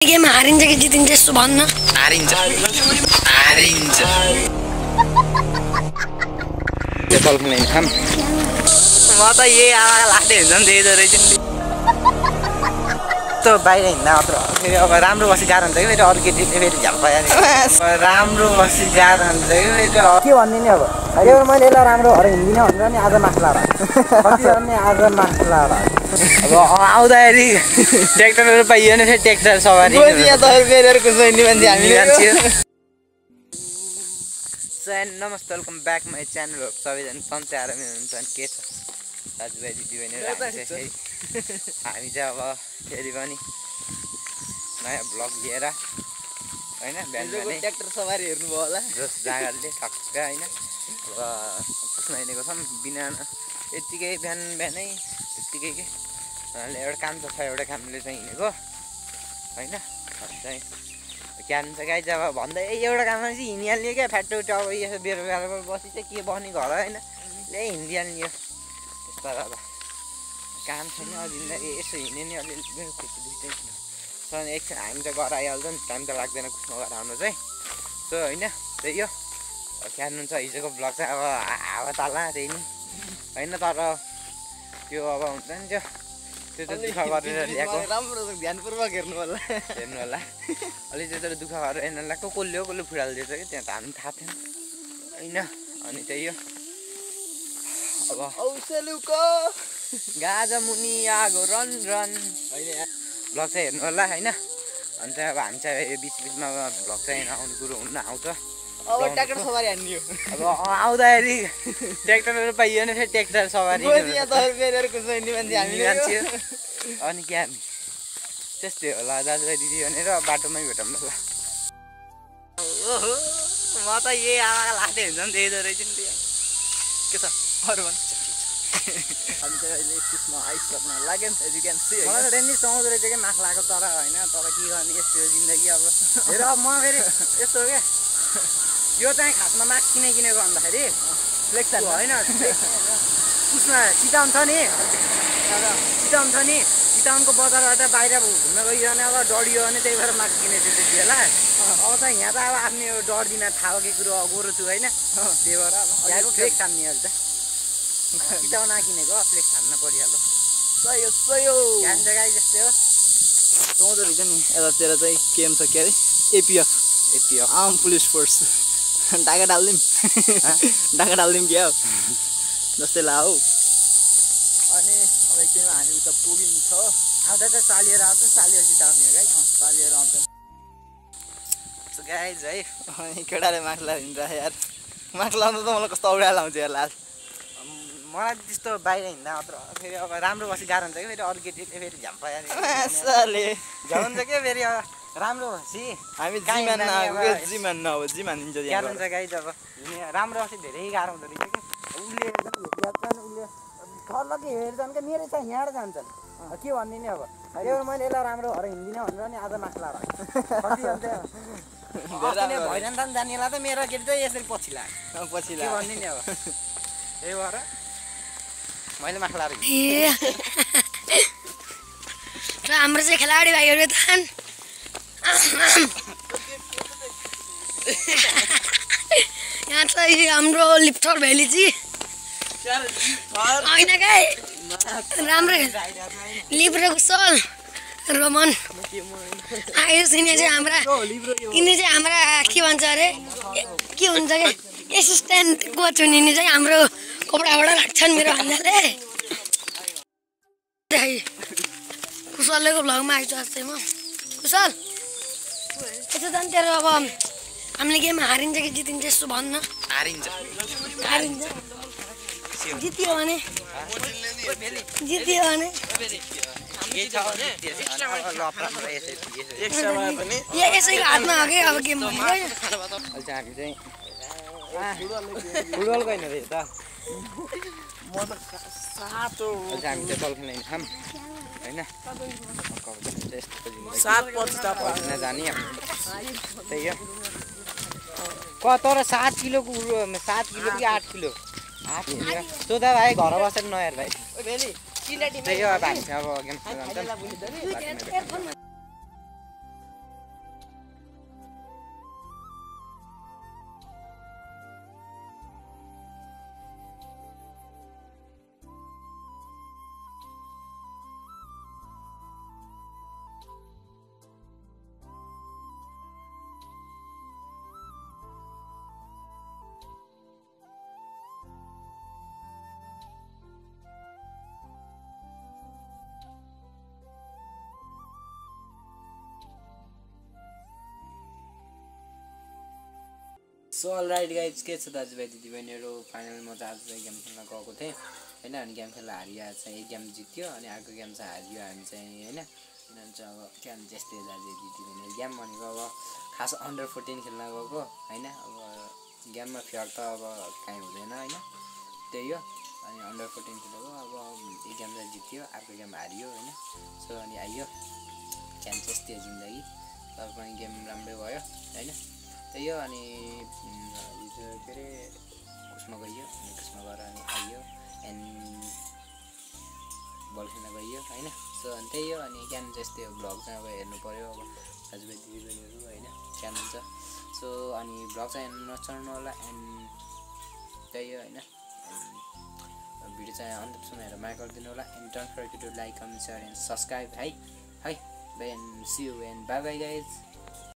game हारिन्छ कि जितिन्छ यस्तो भन्न हारिन्छ हारिन्छ त्यो बल पनि खाम म त यही आमा लाटे हुन्छ नि त्यही रहेछ नि त बाहिर हिँड्दा मात्र फेरि अब राम्रो बसी गाह्रो हुन्छ कि फेरि अरू केटीले फेरि झ्याप्पायो राम्रो बसी गाह्रो हुन्छ कि फेरि के भन्ने नि अब यो मैले यसलाई राम्रो भएर हिँड्दिनँ भनेर नि आज मास्ला कति आज मास्ला अब आउँदाखेरि ट्र्याक्टरहरू पाइयो भने फेरि ट्र्याक्टर सवारी नमस्ते वेलकम ब्याक माई च्यानल हो सबैजना सन्चै आरामै हुनुहुन्छ अनि के छ दाजुभाइ दिदीबहिनीहरू हामी चाहिँ अब फेरि पनि नयाँ ब्लग लिएर होइन बिहान ट्र्याक्टर सवारी हेर्नुभयो होला जस जाँगाले ठक्क होइन अब पुस्न हिँडेको छौँ बिना यत्तिकै बिहान बिहानै यत्तिकै के एउटा काम त छ एउटा कामले चाहिँ हिँडेको होइन चाहिँ क्यान चाहिँ गाई चाहिँ अब भन्दै एउटा काममा चाहिँ हिँडिहाल्ने क्या फ्याटो अब यसो बेरोजगार बसी चाहिँ के बस्ने घर होइन लै हिँडिहाल्ने यो यस्तो अब काम छैन अलिँदा यसो हिँड्ने नि अलिअलि मेरो खुट्टी दुइटै छैन सो एकछिन हामी त घर आइहाल्छ नि टाइम त लाग्दैन कुसमा घर आउनु चाहिँ सो होइन त्यही हो क्यान हुन्छ हिजोको ब्लग चाहिँ अब हावा ताला त्यही नि होइन तर त्यो अब हुन्छ नि त्यो त दुःख गरेर ल्याएको राम्रो ध्यानपूर्वक हेर्नु होला अलि त्यो त दुःख गरेर हेर्न ल्याएको कसले फुडालिदिएछ कि त्यहाँ त हामी थाहा थिएन होइन अनि त्यही हो अब औसेलुको गाजा मुनि आगो रन रन ब्लग चाहिँ हेर्नु होला होइन अनि चाहिँ अब हामी चाहिँ बिच बिचमा ब्लग चाहिँ आउने कुरो हुन्न आउँछ अब ट्र्याक्टर सवारी हान्ने हो अब आउँदाखेरि ट्र्याक्टरहरू पाइयो भने फेरि ट्र्याक्टर सवारी अनि के हामी त्यस्तै होला दाजुभाइ दिदी भनेर बाटोमै भेटौँ ल म त यही आमाको लाटे हुन्छ नि त्यही रहेछ नि त्यो के छ अरू भन्छ हामी चाहिँ अहिले एकतिसमा आइसक्न लाग्यो नि यु क्यान सी मलाई त रेन्जी सुहाउँदो रहेछ क्या मास लाग्यो तर होइन तर के गर्ने यस्तो जिन्दगी अब हेर म फेरि यस्तो हो क्या यो चाहिँ खासमा मास्क किनेको भन्दाखेरि फ्लेक्स होइन उसमा चिताउन छ नि चिताउनको बजारबाट बाहिर घुम्न गइरहने अब डढियो भने त्यही भएर मास्क किनेको थियो त्यति बेला अब चाहिँ यहाँ त अब आफ्नो डर दिन थाहा के कुरो गोरो छु होइन त्यही भएर अब फ्लेक्स हान्ने अहिले त चिताउ नकिनेको फ्लेक्स हान्न परिहाल्यो सही हो ध्यान जग्गा जस्तै हो सुहाउँदो रहेछ नि यतातिर चाहिँ केम छ के अरे APF arm police force Dhaka डालिदिउँ क्या हो जस्तै ला हौ अनि अब एकछिनमा हामी उता पुगिन्छ आउँदा चाहिँ चालिएर आउँछ चालिएपछि आउने हो गाई चालिएर आउँछ गाइज है अनि केटाले माक्स लाइदिन्छ यार माक्स लाउँदा त मलाई कस्तो औडा लाउँछ यार लास्ट मलाई त्यस्तो बाहिर हिँड्दा मात्र फेरि अब राम्रो बसी गाह्रो हुन्छ कि फेरि अरू केटीले फेरि झ्याप्पायो झ्याउँछ क्या फेरि राम्रो बसी हामी जिमान हानिन्छ गाई अब राम्रो बसी धेरै गाह्रो हुँदो रहेछ कि उसले ठल्ल के हेर्छन् क्या मेरो चाहिँ यहाँबाट जान्छन् के भन्ने नि अब त्यो मैले यसलाई राम्रो भएर हिँड्दिनँ भनेर नि आज मास्ला भइरहन्छ नि जानेलाई त मेरो केटी चाहिँ यसरी पछि लाग्यो के भन्ने नि अब त्यही भएर मैले मास्ला हाम्रो चाहिँ खेलाडी भाइहरू छन् यहाँ चाहिँ हाम्रो लिप्टर भ्याली चाहिँ होइन गाई राम्रो लिब्रो कुशल रोमन आयो यिनी चाहिँ हाम्रा के भन्छ अरे के हुन्छ क्या एसिस्टेन्ट कोच हुने यिनी चाहिँ हाम्रो कपडाबाट राख्छन् मेरो भन्नाले कुशलको भ्लगमा आइज जस्तै म कुशल यस्तो त नि तेरो अब हामीले गेम हारिन्छ कि जितिन्छ यस्तो भन्न हारिन्छ जित्यो भने यसैको हातमा हो कि अब गेम हामी चाहिँ फुटबल गएन रे त हामी चाहिँ बल खेल्न खाम होइन जाने त्यही हो तर 7 किलोको 7 किलो कि 8 किलो सोधा भाइ घर बसेर नहेर भाइ त्यही हो अब हामी अब गेम सो अलराइट गाइज के छ दाजुभाइ दिदीबहिनीहरू फाइनल म चाहिँ आज चाहिँ गेम खेल्न गएको थिएँ होइन अनि गेम खेल्न हारिया चाहिँ एक गेम जित्यो अनि अर्को गेम चाहिँ हारियो हामी चाहिँ होइन किनभने चाहिँ अब गेम त्यस्तै दाजु दिदीबहिनी गेम भनेको अब खास अन्डर 14 खेल्न गएको होइन अब गेममा फेयर त अब काहीँ हुँदैन होइन त्यही हो अनि अन्डर 14 खेलेको अब एक गेम चाहिँ जित्यो अर्को गेम हारियो होइन सो अनि आइयो गेम चाहिँ यस्तै हो जिन्दगी तर पनि गेम राम्रै भयो होइन त्यही हो अनि हिजो के अरे उसमा गइयो अनि त्यसमा गएर अनि आइयो एन्ड बल खेल्न गइयो होइन सो अनि त्यही हो अनि ज्ञान चाहिँ यस्तै हो भ्लग चाहिँ अब हेर्नु पऱ्यो अब दाजुभाइ दिदीबहिनीहरू होइन ज्ञान हुन्छ सो अनि भ्लग चाहिँ हेर्नु नछाड्नु होला एन्ड त्यही हो होइन भिडियो चाहिँ अन्तसम्म हेरेर माया गरिदिनु होला and don't forget to like comment share and subscribe है bye and see you and bye bye guys